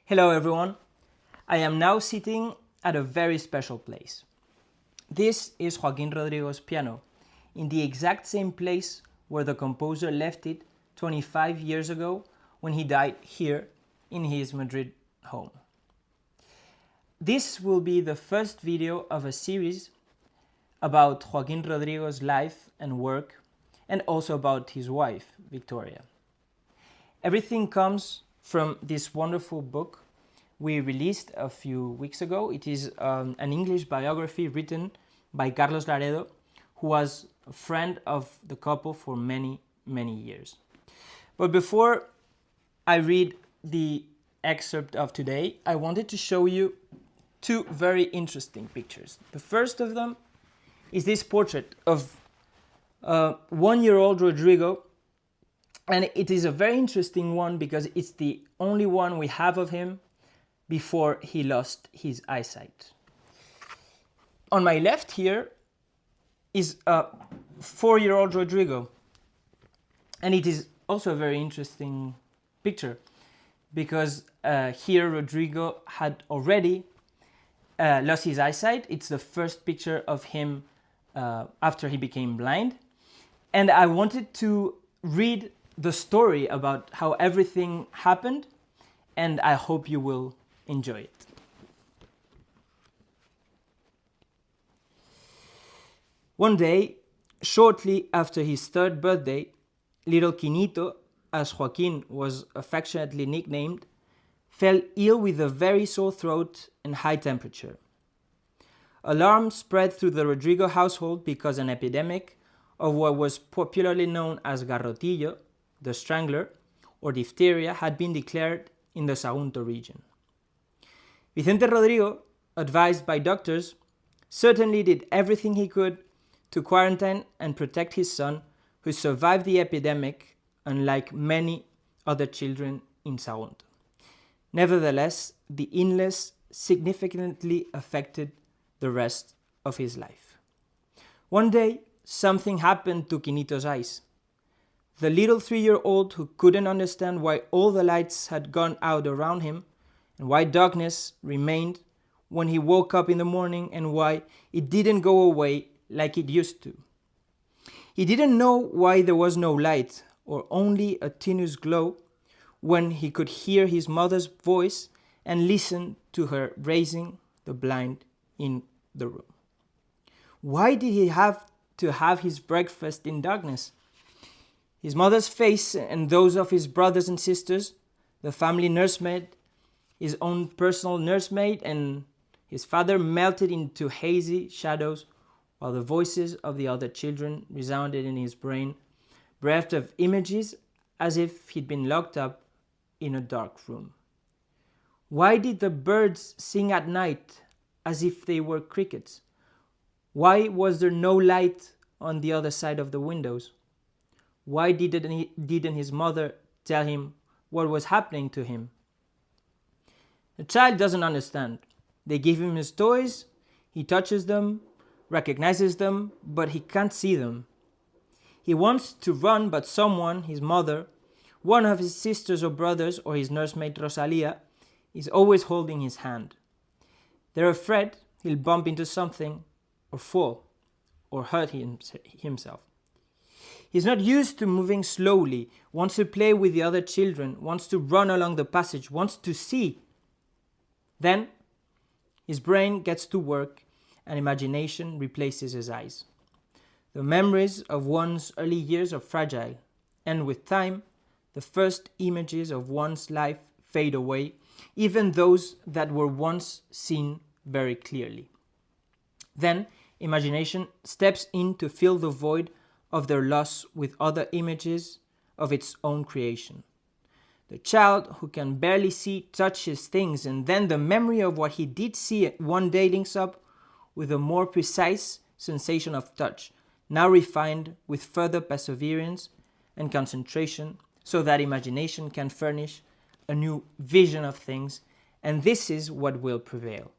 Hello everyone, I am now sitting at a very special place. This is Joaquín Rodrigo's piano, in the exact same place where the composer left it 25 years ago when he died here in his Madrid home. This will be the first video of a series about Joaquín Rodrigo's life and work, and also about his wife, Victoria. Everything comes from this wonderful book we released a few weeks ago. It is an English biography written by Carlos Laredo, who was a friend of the couple for many, many years. But before I read the excerpt of today, I wanted to show you two very interesting pictures. The first of them is this portrait of one-year-old Rodrigo, and it is a very interesting one because it's the only one we have of him before he lost his eyesight. On my left here is a 4-year-old Rodrigo, and it is also a very interesting picture because here Rodrigo had already lost his eyesight. It's the first picture of him after he became blind, and I wanted to read the story about how everything happened, and I hope you will enjoy it. One day, shortly after his 3rd birthday, little Quinito, as Joaquin was affectionately nicknamed, fell ill with a very sore throat and high temperature. Alarm spread through the Rodrigo household because an epidemic of what was popularly known as garrotillo, the strangler, or diphtheria, had been declared in the Sagunto region. Vicente Rodrigo, advised by doctors, certainly did everything he could to quarantine and protect his son, who survived the epidemic, unlike many other children in Sagunto. Nevertheless, the illness significantly affected the rest of his life. One day, something happened to Quinito's eyes. The little 3-year-old who couldn't understand why all the lights had gone out around him and why darkness remained when he woke up in the morning and why it didn't go away like it used to. He didn't know why there was no light or only a tenuous glow when he could hear his mother's voice and listen to her raising the blind in the room. Why did he have to have his breakfast in darkness? His mother's face and those of his brothers and sisters, the family nursemaid, his own personal nursemaid, and his father melted into hazy shadows, while the voices of the other children resounded in his brain, bereft of images, as if he'd been locked up in a dark room. Why did the birds sing at night as if they were crickets? Why was there no light on the other side of the windows? Why didn't his mother tell him what was happening to him? The child doesn't understand. They give him his toys, he touches them, recognizes them, but he can't see them. He wants to run, but someone, his mother, one of his sisters or brothers, or his nursemaid Rosalia, is always holding his hand. They're afraid he'll bump into something or fall or hurt himself. He's not used to moving slowly, wants to play with the other children, wants to run along the passage, wants to see. Then, his brain gets to work and imagination replaces his eyes. The memories of one's early years are fragile, and with time, the first images of one's life fade away, even those that were once seen very clearly. Then, imagination steps in to fill the void of their loss with other images of its own creation. The child who can barely see touches things, and then the memory of what he did see one day links up with a more precise sensation of touch, now refined with further perseverance and concentration, so that imagination can furnish a new vision of things, and this is what will prevail.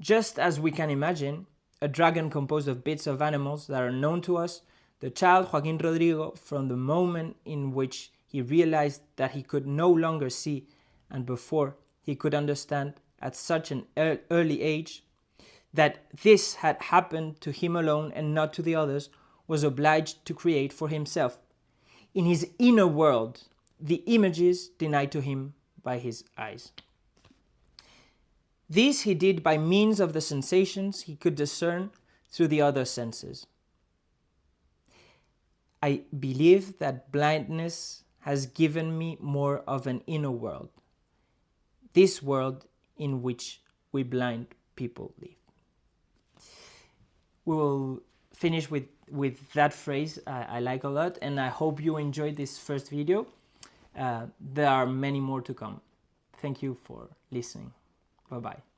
Just as we can imagine a dragon composed of bits of animals that are known to us, the child Joaquín Rodrigo, from the moment in which he realized that he could no longer see and before he could understand at such an early age that this had happened to him alone and not to the others, was obliged to create for himself, in his inner world, the images denied to him by his eyes. This he did by means of the sensations he could discern through the other senses. I believe that blindness has given me more of an inner world, this world in which we blind people live. We will finish with that phrase I like a lot, and I hope you enjoyed this first video. There are many more to come. Thank you for listening. Bye-bye.